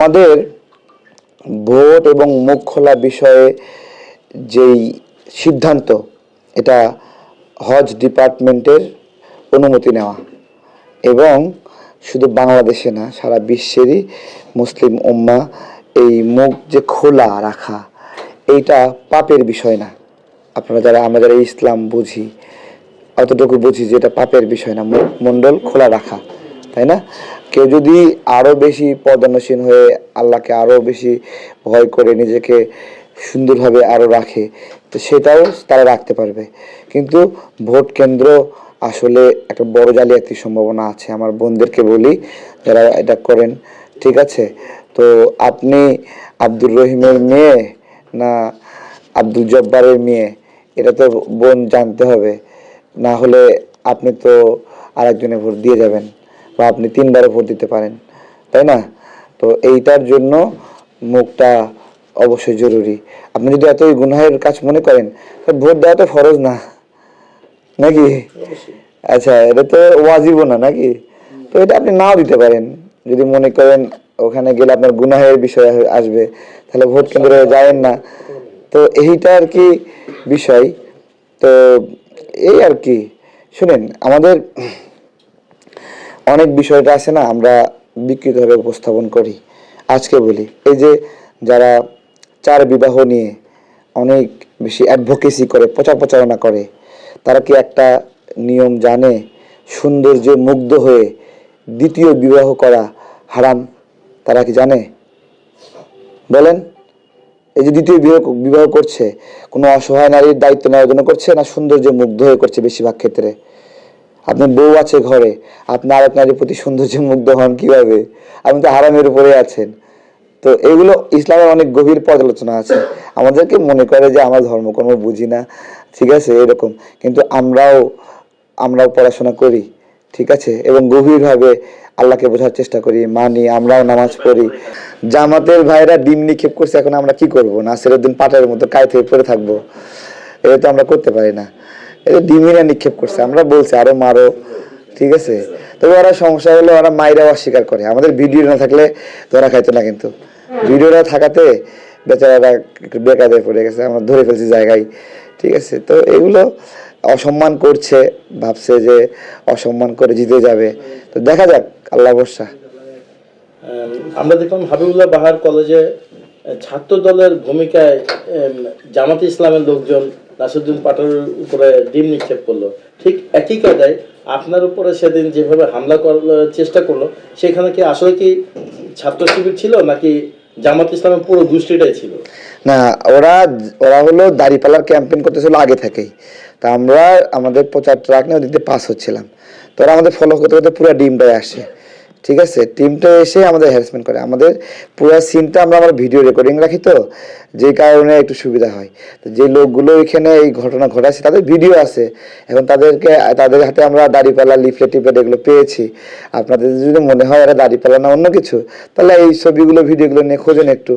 আমাদের ভোট এবং মুখ খোলা বিষয়ে যেই সিদ্ধান্ত, এটা হজ ডিপার্টমেন্টের অনুমতি নেওয়া এবং শুধু বাংলাদেশে না, সারা বিশ্বেরই মুসলিম উম্মাহ এই মুখ যে খোলা রাখা, এইটা পাপের বিষয় না। আমরা যারা ইসলাম বুঝি, অতটুকু বুঝি যে এটা পাপের বিষয় না, মুখমণ্ডল খোলা রাখা, তাই না? কেউ যদি আরও বেশি পর্দানসীন হয়ে আল্লাহকে আরও বেশি ভয় করে নিজেকে সুন্দরভাবে আরও রাখে, তো সেটাও তারা রাখতে পারবে। কিন্তু ভোট কেন্দ্র আসলে একটা বড় জালিয়াতির সম্ভাবনা আছে। আমার বোনদেরকে বলি যারা এটা করেন, ঠিক আছে? তো আপনি আব্দুর রহিমের মেয়ে না আব্দুল জব্বারের মেয়ে, এটা তো বোন জানতে হবে। না হলে আপনি তো আরেকজনে ভোট দিয়ে যাবেন, বা আপনি 3বারও ভোট দিতে পারেন, তাই না? তো এইটার জন্য মুখটা অবশ্যই জরুরি। আপনি যদি এতই গুনাহের কাজ মনে করেন, ভোট দেওয়াটা ফরজ না নাকি? আচ্ছা, এটা তো ওয়াজিবও না নাকি? তো এটা আপনি নাও দিতে পারেন যদি মনে করেন ওখানে গেলে আপনার গুনাহের বিষয় আসবে, তাহলে ভোট কেন্দ্রে যাবেন না। তো এইটা আর কি বিষয়। তো এই আর কি, শুনেন, আমাদের অনেক বিষয়টা আছে না, আমরা বিকৃতভাবে উপস্থাপন করি। আজকে বলি, এই যে যারা 4 বিবাহ নিয়ে অনেক বেশি অ্যাডভোকেসি করে, প্রচারণা করে, তারা কি একটা নিয়ম জানে? সৌন্দর্যে মুগ্ধ হয়ে দ্বিতীয় বিবাহ করা হারাম। তারা কি জানে? বলেন। এই যে দ্বিতীয় বিবাহ করছে, কোনো অসহায় নারীর দায়িত্ব নেওয়ার জন্য করছে, না সৌন্দর্যে মুগ্ধ হয়ে করছে? বেশিরভাগ ক্ষেত্রে আপনার বউ আছে ঘরে, আপনি আরেক নারীর প্রতি সৌন্দর্যে মুগ্ধ হন কিভাবে? আপনি তো হারামের উপরে আছেন। তো এগুলো ইসলামের অনেক গভীর পর্যালোচনা আছে। আমাদেরকে মনে করে যে আমরা ধর্মকর্ম বুঝি না, ঠিক আছে, এরকম। কিন্তু আমরাও পড়াশোনা করি, ঠিক আছে, এবং গভীরভাবে আল্লাহকে বোঝার চেষ্টা করি, মানি, আমরাও নামাজ পড়ি। জামাতের ভাইরা ডিম নিক্ষেপ করছে, এখন আমরা কি করব? নাসিরউদ্দিন পাটের মতো কায়ত হয়ে পড়ে থাকবো? এটা তো আমরা করতে পারি না। এটা ডিমিরা নিক্ষেপ করছে, আমরা বলছি আরো মারো, ঠিক আছে। তবে ওরা সমস্যা হলো ওরা মাইরাও অস্বীকার করে। আমাদের ভিডিও না থাকলে ধরা খাইতো না, কিন্তু ভিডিওটা থাকাতে বেচারারা বেকারে পড়ে গেছে, আমরা ধরে ফেলছি জায়গায়, ঠিক আছে। তো এগুলো অসম্মান করছে, ভাবছে যে অসম্মান করে জিতে যাবে। তো দেখা যাক, আল্লাহ ভরসা। আমরা দেখলাম হাবিবুল্লাহ বাহার কলেজে ছাত্র দলের ভূমিকায় জামাতে ইসলামের লোকজন নাসিরউদ্দিন পাটোয়ারির উপরে ডিম নিক্ষেপ করলো। ঠিক একই কায়দায় আপনার উপরে সেদিন যেভাবে হামলা করার চেষ্টা করলো, সেখানে কি আসলে কি ছাত্র শিবির ছিল, নাকি জামাত ইসলামের পুরো গোষ্ঠীটাই ছিল? না, ওরা হলো দাড়িপাল্লার ক্যাম্পেইন করতেছিল আগে থেকেই। তা আমরা আমাদের প্রচার ট্রাক নিয়ে ওদিকে পাস হচ্ছিলাম, তো ওরা আমাদের ফলো করতে করতে পুরো ডিমটায় আসে, ঠিক আছে। টিমটা এসে আমাদের হ্যারাসমেন্ট করে, আমাদের পুরো সিনটা আমার ভিডিও রেকর্ডিং রাখি, তো যে কারণে একটু সুবিধা হয়। তো যে লোকগুলো এখানে এই ঘটনা ঘটাচ্ছে তাদের ভিডিও আছে, এখন তাদের হাতে আমরা দাড়িপাল্লা, লিফলেট টিফলেট এগুলো পেয়েছি। আপনাদের যদি মনে হয় এরা দাড়িপাল্লা না অন্য কিছু, তাহলে এই ছবিগুলো ভিডিওগুলো নিয়ে খোঁজেন একটু।